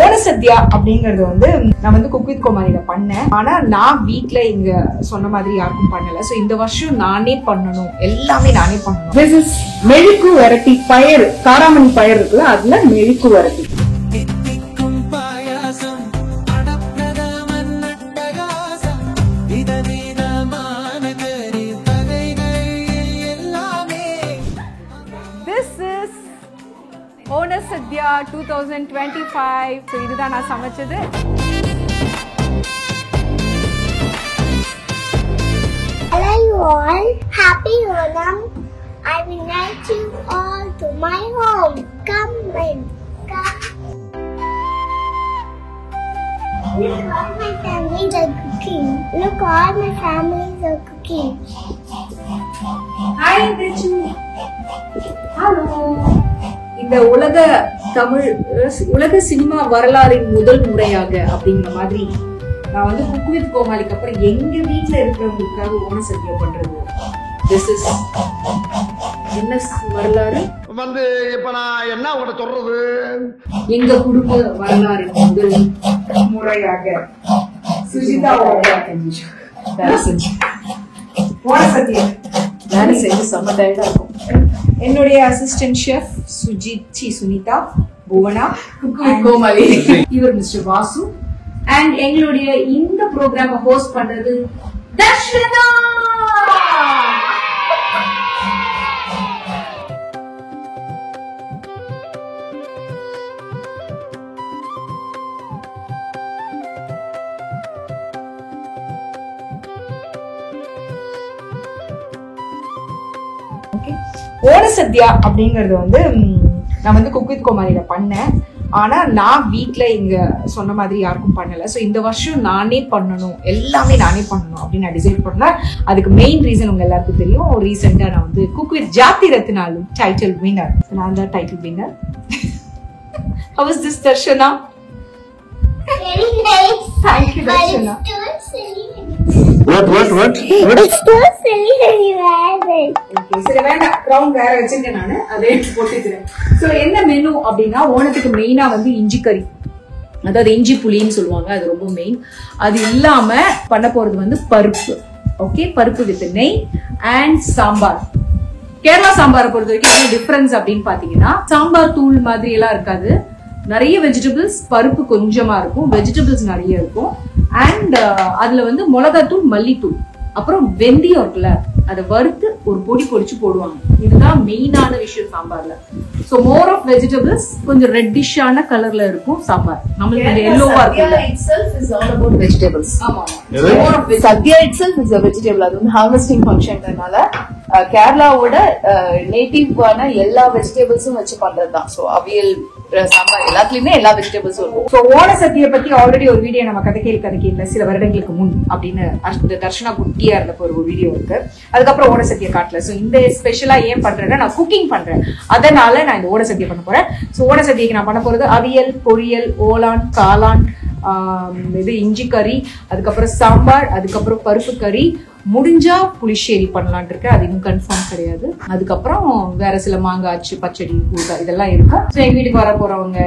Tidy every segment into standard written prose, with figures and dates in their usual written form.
ஓண சத்யா அப்படிங்கறது வந்து நான் வந்து குக் வித் கோமாளில பண்ணேன். ஆனா நான் வீட்ல இங்க சொன்ன மாதிரி யாருக்கும் பண்ணல. சோ இந்த வருஷம் நானே பண்ணணும், எல்லாமே நானே பண்ணணும். This is மெழுக்கு வரட்டி பயறு, காராமணி பயறு இருக்குல்ல, அதுல மெழுக்கு வரட்டி. ஓண சத்யா 2025. ஸோ இதுதான் நான் சமைச்சது. Hello you all, happy Onam. I invite you all to my home. Come in, come. Look, all my families are cooking. Look, all my families are cooking. Hi Richu. Hello. இந்த உலக cinema வரலாறின் முதல் முறையாக அப்படிங்கிற மாதிரி நான் வந்து cook with கோமாளிக்கு அப்புறம் எங்க வீட்டுல இருக்கிறவங்களுக்காக ஓண சத்யா பண்றது. This is என்ன வரலாறு வந்து இப்ப நான் என்ன உங்களை சொல்றது, எங்க குடும்ப வரலாறின் முதல் முறையாக சுஜிதாவோட ஓண சத்யா வேலை செஞ்சு செம்ம டயர்டா இருக்கும். என்னுடைய assistant chef Sunitha, Bhuvana, cook with Comali, இவர் மிஸ்டர் வாசு. அண்ட் எங்களுடைய இந்த ப்ரோக்ராம் ஹோஸ்ட் பண்றது தர்ஷனா. ஓண சத்யா அப்படிங்கறது வந்து நான் வந்து குக் வித் கோமாளில பண்ணேன். ஆனா நான் வீட்ல இங்க சொன்ன மாதிரி யாருக்கும் பண்ணல. சோ இந்த வருஷம் நானே பண்ணணும், எல்லாமே நானே பண்ணணும் அப்படின்னு நான் டிசைட் பண்ணேன். அதுக்கு மெயின் ரீசன் உங்க எல்லாருக்கும் தெரியும். ரீசெண்டா நான் வந்து குக் வித் ஜாதி ரத்னாலும் டைட்டில் வின்னர். நான் தான் title winner. How was this, Darshana? Very nice. Thank you, Darshana. It's too silly. what It's too silly when you have it. Okay, சரி வேண்டாம், ரவுண்ட் வேற வச்சிருக்கேன் நானு, அதை எடுத்து போட்டுக்கிறேன். சோ என்ன மெனு அப்படின்னா, ஓணத்துக்கு மெயினா வந்து இஞ்சி கறி, அதாவது இஞ்சி புளின்னு சொல்லுவாங்க, அது ரொம்ப மெயின். அது இல்லாம பண்ண போறது வந்து பருப்பு. ஓகே, பருப்பு வித் நெய் அண்ட் சாம்பார். கேரளா சாம்பாரை பொறுத்த வரைக்கும் என்ன டிஃபரன்ஸ் அப்படின்னு பாத்தீங்கன்னா, சாம்பார் தூள் மாதிரி எல்லாம் இருக்காது. நிறைய வெஜிடபிள்ஸ், பருப்பு கொஞ்சமா இருக்கும், வெஜிடபிள்ஸ் நிறைய இருக்கும். அண்ட் அதுல வந்து மிளகாத்தூள், மல்லித்தூள், அப்புறம் வெந்தயம் இருக்குல்ல, அதை வறுத்து ஒரு பொடி பொடிச்சு போடுவாங்க. இதுதான் மெயினான விஷயம் சாம்பார்ல. சோ மோர் ஆஃப் வெஜிடபிள்ஸ், கொஞ்சம் ரெட்டிஷான கலர்ல இருக்கும் சாம்பார். நம்மளுக்கு இந்த எல்லோவா இருக்கு. itself is all about vegetables. ஆமா, more of Sadhya itself is a vegetable. அது வந்து ஹார்வெஸ்டிங் ஃபங்க்ஷன்றனால கேரளாவோட நேட்டிவான எல்லா வெஜிடபிள்ஸும் வச்சு பண்றதுதான். சோ அவியல், சாம்பார் எல்லாத்துலயுமே எல்லா வெஜிடபிள்ஸும் இருக்கும். சோ ஓண சத்யா பத்தி ஆல்ரெடி ஒரு வீடியோ நம்ம கதைக்கேல சில வருடங்களுக்கு முன் அப்படின்னு தர்ஷனா குட்டியா இருந்தப்போ ஒரு வீடியோ இருக்கு. அதுக்கப்புறம் ஓண சத்யா காட்டல. சோ இந்த ஸ்பெஷலா ஏன் பண்றேன்னா, நான் குக்கிங் பண்றேன், அதனால நான் இந்த ஓண சத்யா பண்ண போறேன். சோ ஓண சத்யாக்கு நான் பண்ண போறது அவியல், பொரியல், ஓலான், காளான், இது இஞ்சி கறி, அதுக்கப்புறம் சாம்பார், அதுக்கப்புறம் பருப்பு கறி, முடிஞ்சா புளிச்சேரி பண்ணலான் இருக்கேன். அது இன்னும் கன்ஃபார்ம் கிடையாது. அதுக்கப்புறம் வேற சில மாங்காய், பச்சடி, ஊறுகாய் இதெல்லாம் இருக்கும். ஸோ எங்க வீட்டுக்கு வர போறவங்க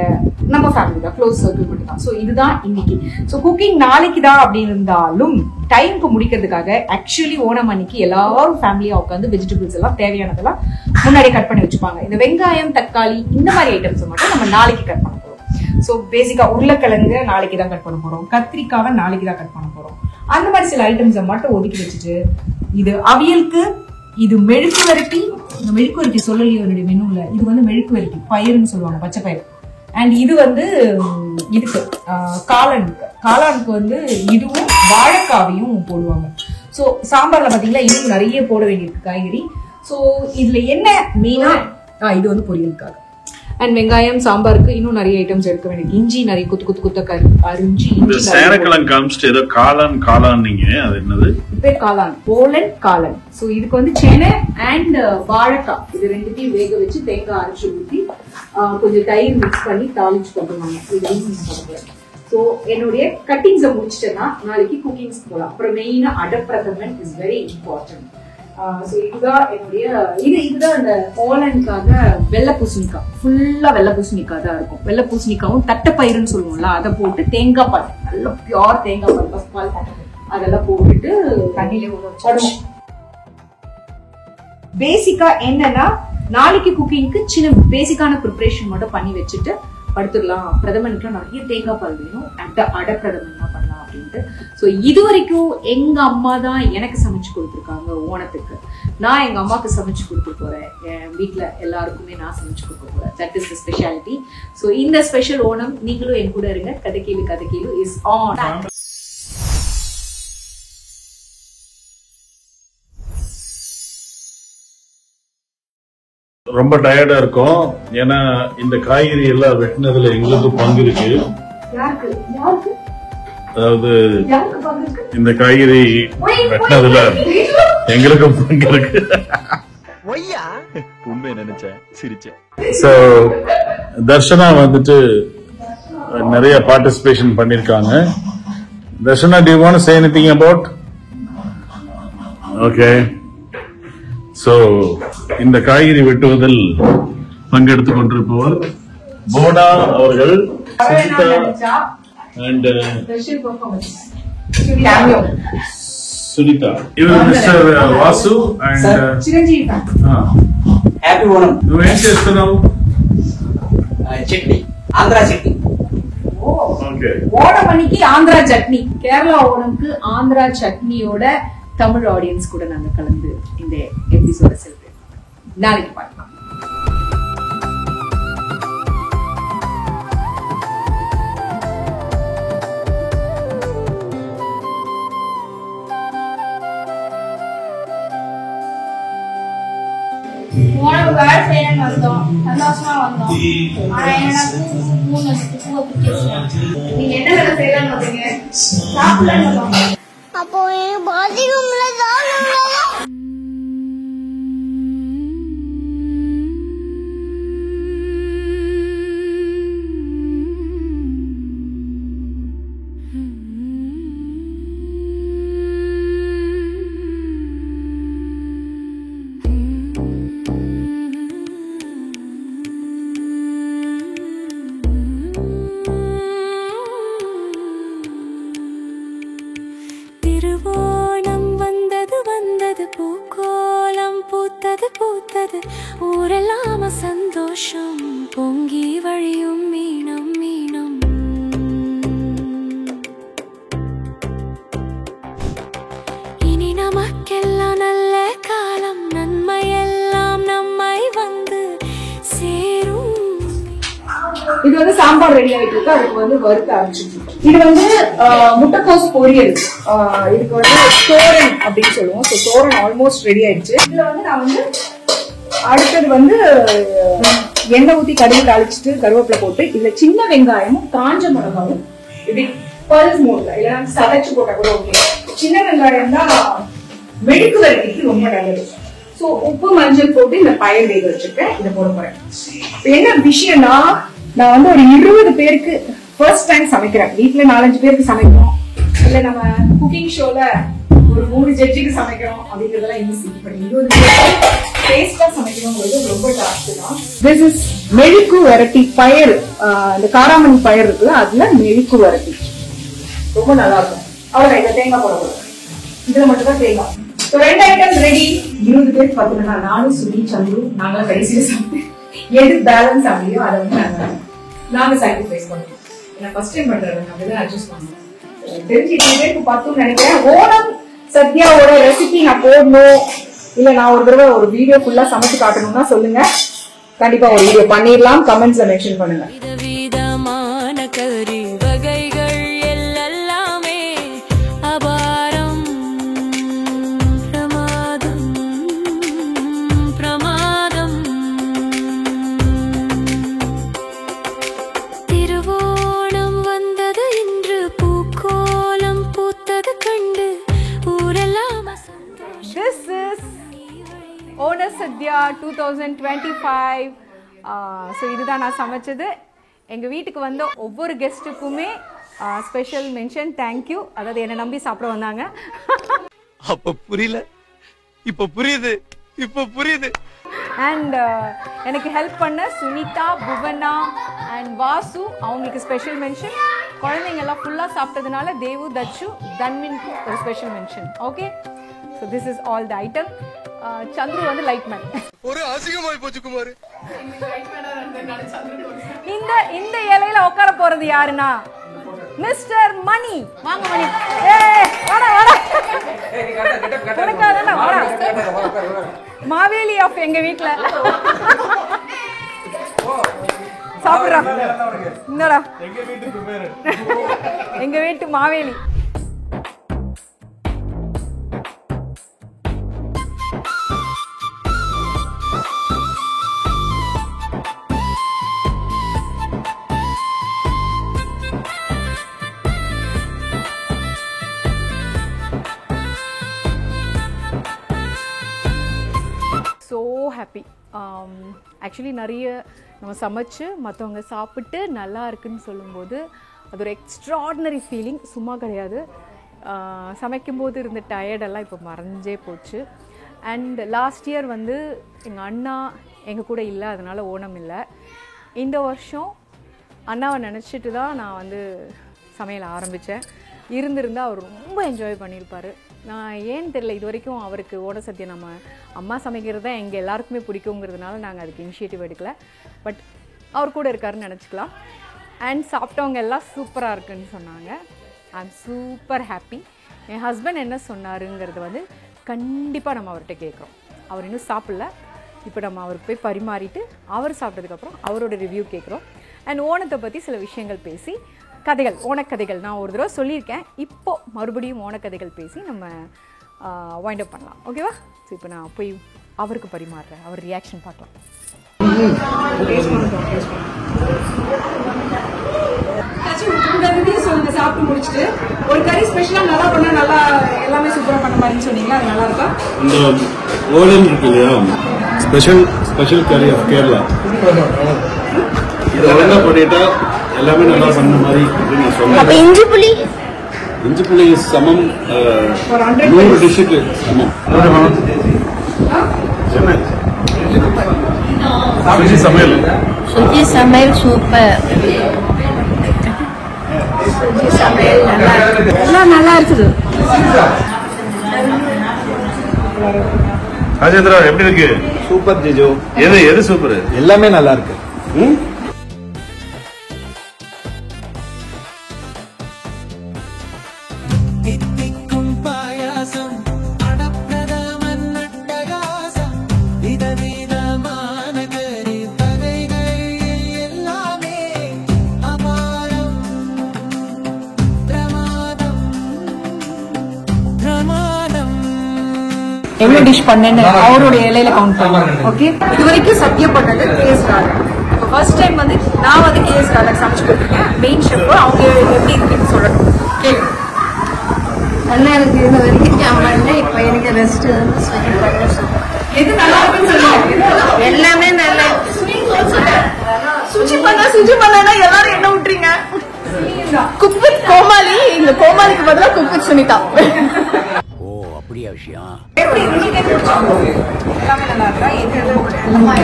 நம்ம ஃபேமிலி தான், க்ளோஸ் சர்க்கிள் மட்டும் தான். ஸோ இதுதான் இன்னைக்கு. ஸோ குக்கிங் நாளைக்கு தான் அப்படின்னு இருந்தாலும் டைமுக்கு முடிக்கிறதுக்காக ஆக்சுவலி ஓணம் அன்னைக்கு எல்லாரும் ஃபேமிலியா உட்காந்து வெஜிடபிள்ஸ் எல்லாம் தேவையானதெல்லாம் முன்னாடி கட் பண்ணி வச்சுப்பாங்க. இந்த வெங்காயம், தக்காளி இந்த மாதிரி ஐட்டம்ஸ் மட்டும் நம்ம நாளைக்கு கட் பண்ண போறோம். ஸோ பேசிக்கா உருளைக்கிழங்கு நாளைக்கு தான் கட் பண்ண போறோம், கத்திரிக்காவை நாளைக்கு தான் கட் பண்ண போறோம். அந்த மாதிரி சில ஐட்டம்ஸை மட்டும் ஒதுக்கி வச்சுட்டு, இது அவியலுக்கு, இது மெழுக்கு வரட்டி. இந்த மெழுக்கு வரட்டி சொல்லலையோ என்னுடைய மெனுல, இது வந்து மெழுக்கு வரட்டி பயிர்னு சொல்லுவாங்க, பச்சை பயிர். அண்ட் இது வந்து இதுக்கு காளானுக்கு வந்து இதுவும் வாழைக்காவையும் போடுவாங்க. ஸோ சாம்பார்ல பாத்தீங்கன்னா இன்னும் நிறைய போட வேண்டியிருக்கு காய்கறி. ஸோ இதுல என்ன மெயினா, இது வந்து பொரியலுக்காக. அண்ட் வெங்காயம், சாம்பாருக்கு இன்னும் நிறைய ஐட்டம்ஸ் எடுக்க வேண்டியது. இஞ்சி நிறைய குத்த அரிஞ்சு, ஏதோ காளான் நீங்க அது என்னது பேர் காளான், போலன் காளான். சோ இதுக்கு வந்து சேனை அண்ட் வாழைக்காய், இது ரெண்டுத்தையும் வேக வச்சு தேங்காய் அரைச்சு ஊற்றி கொஞ்சம் தயிர் மிக்ஸ் பண்ணி தாளிச்சு பண்ணுவாங்க. சோ என்னுடைய கட்டிங்ஸை முடிச்சிட்டேன்னா நாளைக்கு குக்கிங்ஸ் போகலாம். அப்புறம் மெயினா அடப்பிரதமன் இஸ் வெரி இம்பார்ட்டன்ட். இதுதான் என்னுடைய இதுதான் அந்த ஓலனுக்காக வெள்ளை பூசணிக்காய், ஃபுல்லா வெள்ளை பூசணிக்காய் தான் இருக்கும். வெள்ளை பூசணிக்காவும் தட்டைப்பயிறுன்னு சொல்லுவோம்ல, அதை போட்டு தேங்காய் பால், நல்ல பியூர் தேங்காய் பால், ஃபர்ஸ்ட் பால் அதெல்லாம் போட்டுட்டு தண்ணியில ஊற வச்சு. பேசிக்கா என்னன்னா நாளைக்கு குக்கிங்க்கு சின்ன பேசிக்கான ப்ரிப்பரேஷன் மட்டும் பண்ணி வச்சுட்டு படுத்துடலாம். பிரதமனுக்கு நிறைய தேங்காய் பால் வேணும், அடை பிரதமன் பண்ணலாம் அப்படின்ட்டு. ஸோ இது வரைக்கும் எங்க அம்மா தான் எனக்கு சமைச்சு கொடுத்துருக்காங்க ஓணத்துக்கு. நான் எங்க அம்மாவுக்கு சமைச்சு கொடுக்க போறேன், என் வீட்டுல எல்லாருக்குமே நான் சமைச்சு கொடுக்க போறேன். That is the speciality. So இந்த ஸ்பெஷல் ஓணம் நீங்களும் என் கூட இருங்க. கதைக்கேளு இஸ் ஆன். ரொம்ப டயர்டா இருக்கும். ஏன்னா இந்த காய்கறி எல்லாம் வெட்டினதுல எங்களுக்கு பங்கு இருக்கு. அதாவது இந்த காய்கறி வெட்டினதுல எங்களுக்கும் பங்கு இருக்கு. உண்மை நினைச்சேன், சிரிச்சேன். சோ தர்ஷனா வந்துட்டு நிறைய பார்ட்டிசிபேஷன் பண்ணிருக்காங்க. Darshana, do you want to say anything about? Okay. So இந்த காய்கறி வெட்டுவதில் பங்கெடுத்துக் கொண்டிருப்பவர் போனா அவர்கள், அண்ட் சுனிதா. இவர் mister Vasu and happy Onam. నువ్వేం చేస్తున్నావు? చట్నీ, ఆంధ్రా చట్నీ. ఓకే. ஓணம் அன்னைக்கு ஆந்திரா சட்னி, கேரளா ஓணம்க்கு ஆந்திரா சட்னியோட தமிழ் ஆடியன்ஸ் கூட நாங்க கலந்து இந்த எபிசோட செலிப்ரேட் நாளைக்கு பார்க்கலாம். ஓணம் வேலை செய்யறேன்னு வந்தோம், சந்தோஷமா வந்தோம். ஆனா என்னடா பூவை பிடிச்சிருச்சு. நீங்க என்ன வேலை செய்யலாம்னு வந்தீங்க? சாப்பிடலான்னு வந்தோம். அப்போ பாதிக்கும்ல தான். பூத்தது ஊரெல்லாம் சந்தோஷம் பொங்கி வழியும் மீனம் மீனம். இனி நமக்கெல்லாம் நல்ல காலம், நன்மையெல்லாம் நம்மை வந்து சேரும். இது வந்து சாம்பார் ரெடி ஆயிட்டு இருக்கு, அதுக்கு வந்து வறுக்க ஆரம்பிச்சிருக்கு. இது வந்து முட்டைக்கோஸ் பொரியல், இதுக்கு வந்து தோரன் அப்படின்னு சொல்லுவோம். ஸோ தோரன் ஆல்மோஸ்ட் ரெடி ஆயிடுச்சு. இதுல வந்து நான் வந்து அடுத்தது வந்து எண்ணெய் ஊத்தி கடுகு தாளிச்சுட்டு கருவேப்பிலை போட்டு இதுல சின்ன வெங்காயமும் காஞ்ச மிளகாயும் இப்படி பல்ஸ் மோட்ல இல்லைன்னா சதைச்சு போட்டா கூட ஓகே. சின்ன வெங்காயம் தான் மெழுக்கு வரைக்கும் ரொம்ப நல்லது. ஸோ உப்பு மஞ்சள் போட்டு இந்த பயல் வேக வச்சிருக்கேன், இதை போட போறேன். என்ன விஷயம்னா, நான் வந்து ஒரு 20 பேருக்கு ஃபர்ஸ்ட் டைம் சமைக்கிறேன். வீட்டுல 4-5 பேருக்கு சமைக்கிறோம், இல்ல நம்ம குக்கிங் ஷோல ஒரு 3 ஜட்ஜுக்கு சமைக்கிறோம் அப்படிங்கறதெல்லாம் ஈஸி. பட் 20 பேருக்கு டேஸ்டா சமைக்கணும்ங்கிறது ரொம்ப டாஸ்க் தான். திஸ் இஸ் மெழுக்கு வரட்டி பயறு. இந்த காராமணி பயறு இருக்குல்ல, அதுல மெழுக்கு வரட்டி ரொம்ப நல்லா இருக்கும். அவ்வளவுதான். இதை தேங்காய் போட போறோம். இதுல மட்டும் தான் தேங்காய். 2 ஐட்டம் ரெடி. 20 பேருக்கு பாத்தீங்கன்னா நானும் சுனி சந்துரு நாங்களும் கடைசியில சாப்பிட்டு எது பேலன்ஸ் ஆகலையோ அதை வந்து நாங்க சாக்ரிஃபைஸ் பண்ணுவோம். நான் ஃபர்ஸ்ட் டைம் பண்றேன், அப்படிதான் அட்ஜஸ்ட் பண்ணுவோம். தெரிஞ்சு 20 பேருக்கு 10 நினைக்கிறேன். ஓணம் சத்யாவோட ரெசிபி நான் போடணும், இல்ல நான் ஒரு தடவை ஒரு வீடியோ ஃபுல்லா சமைச்சு காட்டணும்னா சொல்லுங்க, கண்டிப்பா ஒரு வீடியோ பண்ணிடலாம். கமெண்ட்ஸ்ல மென்ஷன் பண்ணுங்க. விதவிதமான கறி வகைகள் எல்லாமே அபாரம் பிரமாதம் பிரமாதம். திருவோணம் வந்தது இன்று, பூக்கோலம் பூத்தது கண்டு ஊரெல்லாம். This is Onam Sadhya 2025. So இதுதான் நான் சமைச்சது. எங்கள் வீட்டுக்கு வந்த ஒவ்வொரு கெஸ்ட்டுக்குமே ஸ்பெஷல் மென்ஷன், தேங்க்யூ. அதாவது என்னை நம்பி சாப்பிட வந்தாங்க. அப்ப புரியல, இப்ப புரியுது அண்ட் எனக்கு ஹெல்ப் பண்ண சுனிதா, புவனா அண்ட் வாசு, அவங்களுக்கு ஸ்பெஷல் மென்ஷன். குழந்தைங்க எல்லாம் ஃபுல்லா சாப்பிட்டதுனால தேவு, தச்சு, தன்வின்க்கு ஒரு special mention. Okay, so this is all the item. Chandru வந்து லைட் மேன். ஒரு அசிங்கமாய் போச்சு குமார். இந்த இலையில உட்கார போறது யாருன்னா மிஸ்டர் மணி. வாங்க மணி. வாடா மாவேலி ஆஃப் எங்க வீட்ல சாப்பிடுறா. என்னடா எங்க வீட்டு மாவேலி. So happy. ஆக்சுவலி நிறைய நம்ம சமைச்சு மற்றவங்க சாப்பிட்டு நல்லா இருக்குன்னு சொல்லும்போது அது ஒரு எக்ஸ்ட்ராடினரி ஃபீலிங். சும்மா கிடையாது. சமைக்கும்போது இருந்த டயர்டெல்லாம் இப்போ மறைஞ்சே போச்சு. அண்ட் லாஸ்ட் இயர் வந்து எங்கள் அண்ணா எங்கள் கூட இல்லை, அதனால் ஓணம் இல்லை. இந்த வருஷம் அண்ணாவை நினச்சிட்டு தான் நான் வந்து சமையல் ஆரம்பித்தேன். இருந்திருந்தால் அவர் ரொம்ப என்ஜாய் பண்ணியிருப்பார். நான் ஏன்னு தெரியல, இது வரைக்கும் அவருக்கு ஓட சத்தியம் நம்ம அம்மா சமைக்கிறது தான் எங்கள் எல்லாருக்குமே பிடிக்குங்கிறதுனால நாங்கள் அதுக்கு இனிஷியேட்டிவ் எடுக்கல. பட் அவர் கூட இருக்காருன்னு நினச்சிக்கலாம். அண்ட் சாப்பிட்டவங்க எல்லாம் சூப்பராக இருக்குன்னு சொன்னாங்க. I am super happy. N husband என்ன சொன்னாருங்கிறது வந்து கண்டிப்பாக நம்ம அவர்கிட்ட கேட்குறோம். அவர் இன்னும் சாப்பிடல. இப்போ நம்ம அவருக்கு போய் பரிமாறிட்டு அவர் சாப்பிட்டதுக்கப்புறம் அவரோட ரிவ்யூ கேட்குறோம். அண்ட் ஓணத்தை பற்றி சில விஷயங்கள் பேசி கதைகள், ஓணக்கதைகள் நான் ஒரு தடவை சொல்லியிருக்கேன். இப்போது மறுபடியும் ஓணக்கதைகள் பேசி நம்ம வைண்ட் அப் பண்ணலாம். ஓகேவா? ஸோ இப்போ நான் போய் அவருக்கு பரிமாறுறேன். அவர் ரியாக்ஷன் பார்க்கலாம். சொல்லுங்க, சாப்பிட்டு முடிச்சுட்டு ஒரு கறி ஸ்பெஷலா நல்லா பண்ணா நல்லா எல்லாமே சூப்பரா பண்ண மாதிரின்னு சொன்னீங்களா, அது நல்லா இருக்கா? இந்த ஓலம் இருக்கு இல்லையா, ஸ்பெஷல் கறி ஆஃப் கேரளா, இதை ஒழுங்கா பண்ணிட்டா எல்லாமே நல்லா பண்ண மாதிரி அப்படின்னு நான் சொல்றேன். இஞ்சி புளி சமம் 100 டிஷ்ஷுக்கு சமம். சமையல் சூப்பர். எல்லாம் நல்லா இருக்குது. ராஜேந்திரா எப்படி இருக்கு? சூப்பர் ஜிஜோ. எது சூப்பர்? எல்லாமே நல்லா இருக்கு. எவ்வளவு டிஷ் பண்ணேன்னு அவரோட இலையில கவுண்ட் பண்ணுவாங்க. ஓகே, இது வரைக்கும் சத்தியம் பண்ணது கேஎஸ் கார்டன். இப்போ ஃபர்ஸ்ட் டைம் வந்து நான் வந்து கேஎஸ் கார்டன் சமைச்சு கொடுத்துருக்கேன். மெயின் ஷெஃப் அவங்க எப்படி இருக்குன்னு சொல்லணும். கேளு. நல்லா இருக்கு. இது வரைக்கும் சாம்பார்ல இப்ப எனக்கு ரெஸ்ட் எது நல்லா இருக்குன்னு சொல்லுங்க. எல்லாமே நல்லா சுச்சி பண்ணா எல்லாரும் என்ன விட்டுறீங்க? குக் வித் கோமாளி. இந்த கோமாளிக்கு பதிலா குக் வித் சுனிதா. விஷயம் எல்லாமே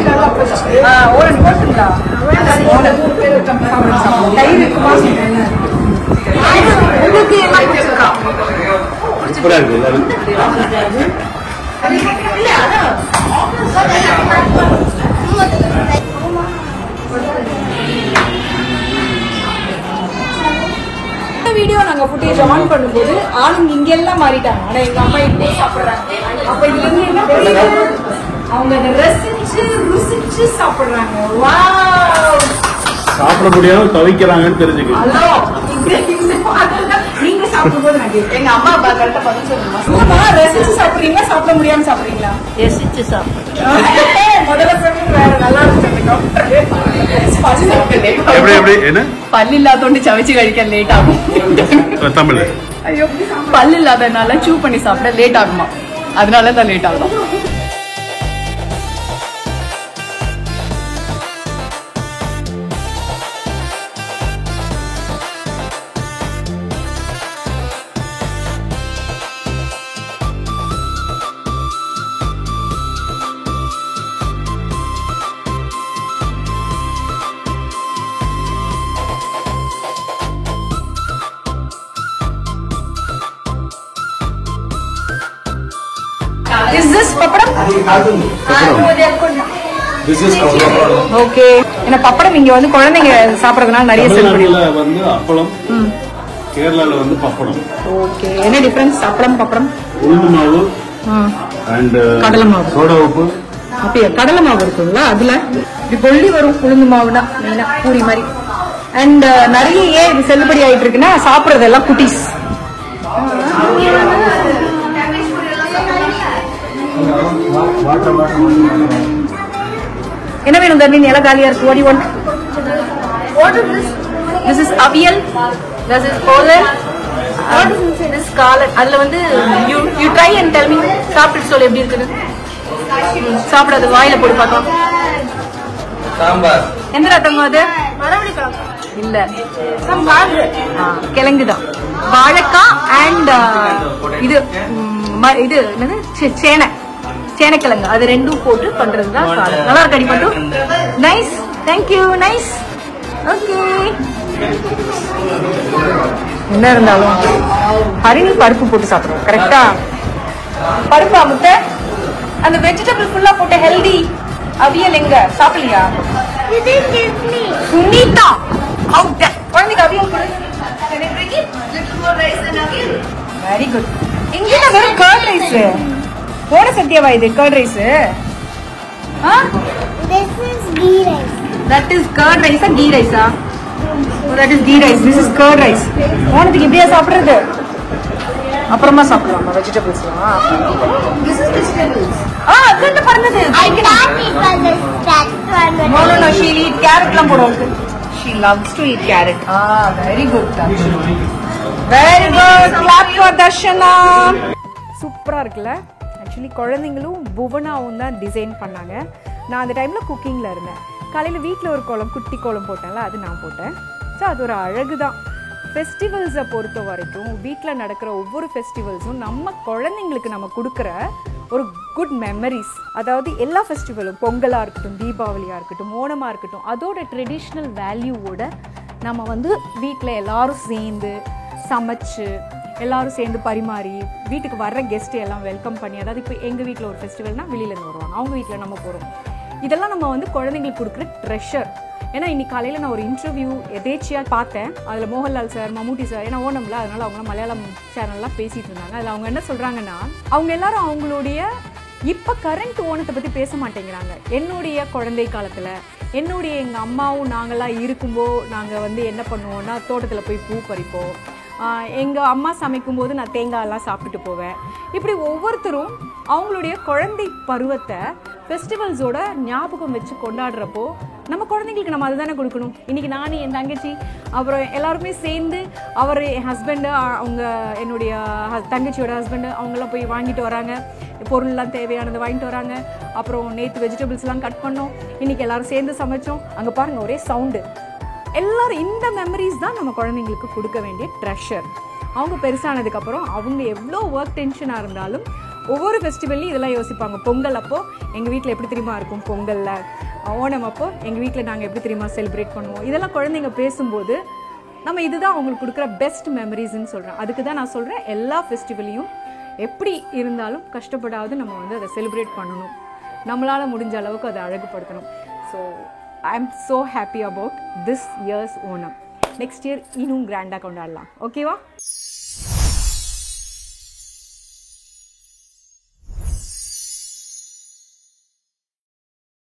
நல்லா இருக்கா? ஓரன் போட்டுங்களா? தயிர் இருக்குமா? உங்களுக்கு எல்லாம் பிடிச்சிருக்கா? சூப்பரா இருக்கு. எல்லாரும் வீடியோ நாங்க ஃபுட்டேஜ் ஆன் பண்ணும்போது ஆளுங்க இங்க எல்லாம் மாறிட்டாங்க. ஆனா எங்க அம்மா இப்போ சாப்பிடுறாங்க. அப்ப இதுல இருந்து என்ன தெரியுது? அவங்க ரசிச்சு ருசிச்சு சாப்பிடுறாங்க. வாவ், சாப்பிட முடியாம தவிக்கிறாங்கன்னு தெரிஞ்சுக்க. நீங்க சாப்பிடும்போது நான் கேட்கிறேன், எங்க அம்மா அப்பா கரெக்டா பதில் சொல்லுங்க. ரசிச்சு சாப்பிடுறீங்களா சாப்பிட முடியாம சாப்பிடுறீங்களா? ரசிச்சு சாப்பிடுறேன். முதல்ல சொன்னது வேற, நல்லா எப்படி என்ன பல்லு இல்லாதோண்டு சமைச்சு கழிக்க லேட் ஆகும். தமிழ் ஐயோ, பல்லு இல்லாதனால சூ பண்ணி சாப்பிட லேட் ஆகுமா, அதனால தான் லேட் ஆகும். பப்படம் ஓகே. ஏன்னா பப்படம் இங்க வந்து குழந்தைங்க சாப்பிடறதுனால நிறைய தமிழ்நாட்டுல வந்து அப்பளம், கேரளால வந்து பப்படம். ஓகே. என்ன டிஃபரன்ஸ்? அப்பளம் பப்படம் உளுந்து மாவு அண்ட் கடலை மாவு, சோடா உப்பு. அப்படியே கடலை மாவு இருக்குங்களா? அதுல இப்படி கொள்ளி வரும் உளுந்து மாவுனா மெயினா பூரி மாதிரி. அண்ட் நிறைய ஏன் இது செல்லுபடி ஆயிட்டு இருக்குன்னா சாப்பிடறதெல்லாம் குட்டீஸ். என்ன வேணும் தர்மின்? எல்லாம் காலியா இருக்கு. What do you want? This is avial. This is polar. This is scallop. அதுல வந்து you try and tell me. சாப்பிட்டு சொல்லு எப்படி இருக்குது. சாப்பிடாத வாயில போட்டு பார்க்கலாம். சாம்பார். எந்த ரத்தம் அது? இல்ல, கிழங்குதான். வாழைக்காய் அண்ட் இது இது என்னது சேனக்கிழங்கு, அது ரெண்டும் போட்டு பண்றதுதான். நல்லா இருக்கு. அடி மட்டும் நைஸ். தேங்க்யூ. நைஸ். ஓகே. என்ன இருந்தாலும் ஹரிணி பருப்பு போட்டு சாப்பிடுவோம். கரெக்டா? பருப்பா முட்டை அந்த வெஜிடபிள் ஃபுல்லா போட்டு ஹெல்தி அவியல் எங்க சாப்பிடலையா? சுனிதா குழந்தைக்கு அவியல் கொடு. Very good. இங்க வெறும் கர்ட் ரைஸ். போட சத்தியவா இது curd rice? This is ghee rice. That is curd rice or ghee rice? Oh, that is ghee rice. This is curd rice. போனதுக்கு இப்படியா சாப்பிடுறது? அப்புறமா சாப்பிடலாம் வெஜிடபிள்ஸ்லாம். This is vegetables. அதுல பறந்தது. I can't eat all this. That's one. No, she eat carrotலாம் போடுவாங்க. She loves to eat carrot. Very good. Very good. Clap for Darshana. சூப்பரா இருக்குல்ல? ஆக்சுவலி குழந்தைங்களும் புவனாவும் தான் டிசைன் பண்ணாங்க. நான் அந்த டைமில் குக்கிங்கில் இருந்தேன். காலையில் வீட்டில் ஒரு குட்டி கோலம் போட்டேன்ல, அது நான் போட்டேன். ஸோ அது ஒரு அழகு தான். ஃபெஸ்டிவல்ஸை பொறுத்த வரைக்கும் வீட்டில் நடக்கிற ஒவ்வொரு ஃபெஸ்டிவல்ஸும் நம்ம குழந்தைங்களுக்கு நம்ம கொடுக்குற ஒரு குட் மெமரிஸ். அதாவது எல்லா ஃபெஸ்டிவலும், பொங்கலாக இருக்கட்டும், தீபாவளியாக இருக்கட்டும், ஓணமாக இருக்கட்டும், அதோட ட்ரெடிஷ்னல் வேல்யூவோட நம்ம வந்து வீட்டில் எல்லாரும் சேர்ந்து சமைச்சு எல்லாரும் சேர்ந்து பரிமாறி வீட்டுக்கு வர்ற கெஸ்ட்டு எல்லாம் வெல்கம் பண்ணி, அதாவது இப்போ எங்கள் வீட்டில் ஒரு ஃபெஸ்டிவல்னால் வெளியிலேருந்து வருவாங்க, அவங்க வீட்டில் நம்ம போகிறோம். இதெல்லாம் நம்ம வந்து குழந்தைங்களுக்கு கொடுக்குற ட்ரெஷர். ஏன்னா இன்னைக்கு காலையில் நான் ஒரு இன்டர்வியூ எதேச்சியாக பார்த்தேன். அதில் மோகன்லால் சார், மம்முட்டி சார், ஏன்னா ஓணம்ல, அதனால் அவங்களாம் மலையாளம் சேனல்லாம் பேசிகிட்டு இருந்தாங்க. அதில் அவங்க என்ன சொல்கிறாங்கன்னா, அவங்க எல்லாரும் அவங்களுடைய இப்போ கரண்ட் ஓணத்தை பற்றி பேச மாட்டேங்கிறாங்க. என்னுடைய குழந்தை காலத்தில் என்னுடைய எங்கள் அம்மாவும் நாங்களாம் இருக்கும்போது நாங்கள் வந்து என்ன பண்ணுவோன்னா, தோட்டத்தில் போய் பூ பறிப்போம். எங்கள் அம்மா சமைக்கும்போது நான் தேங்காயெல்லாம் சாப்பிட்டுட்டு போவேன். இப்படி ஒவ்வொருத்தரும் அவங்களுடைய குழந்தை பருவத்தை ஃபெஸ்டிவல்ஸோட ஞாபகம் வச்சு கொண்டாடுறப்போ நம்ம குழந்தைங்களுக்கு நம்ம அதுதானே கொடுக்கணும். இன்றைக்கி நான், என் தங்கச்சி, அப்புறம் எல்லாருமே சேர்ந்து அவர், என் ஹஸ்பண்டு, அவங்க என்னுடைய தங்கச்சியோட ஹஸ்பண்டு, அவங்களாம் போய் வாங்கிட்டு வராங்க, பொருள்லாம் தேவையானதை வாங்கிட்டு வராங்க. அப்புறம் நேற்று வெஜிடபிள்ஸ்லாம் கட் பண்ணோம், இன்றைக்கி எல்லோரும் சேர்ந்து சமைச்சோம். அங்கே பாருங்கள் ஒரே சவுண்டு. எல்லாரும் இந்த மெமரிஸ் தான் நம்ம குழந்தைங்களுக்கு கொடுக்க வேண்டிய ட்ரெஷர். அவங்க பெருசானதுக்கப்புறம் அவங்க எவ்வளோ ஒர்க் டென்ஷனாக இருந்தாலும் ஒவ்வொரு ஃபெஸ்டிவல்லையும் இதெல்லாம் யோசிப்பாங்க. பொங்கல் அப்போது எங்கள் வீட்டில் எப்படி தெரியுமா இருக்கும், பொங்கலில் ஓணம் அப்போ எங்கள் வீட்டில் நாங்கள் எப்படி தெரியுமா செலிப்ரேட் பண்ணுவோம். இதெல்லாம் குழந்தைங்க பேசும்போது நம்ம இதுதான் அவங்களுக்கு கொடுக்குற பெஸ்ட் மெமரிஸ்ன்னு சொல்கிறேன். அதுக்கு தான் நான் சொல்கிறேன், எல்லா ஃபெஸ்டிவலையும் எப்படி இருந்தாலும் கஷ்டப்படாது நம்ம வந்து அதை செலிப்ரேட் பண்ணணும். நம்மளால் முடிஞ்ச அளவுக்கு அதை அழகுபடுத்தணும். So I am so happy about this year's Onam. Next year இன்னும் கிராண்டாக கொண்டாடலாம். ஓகேவா?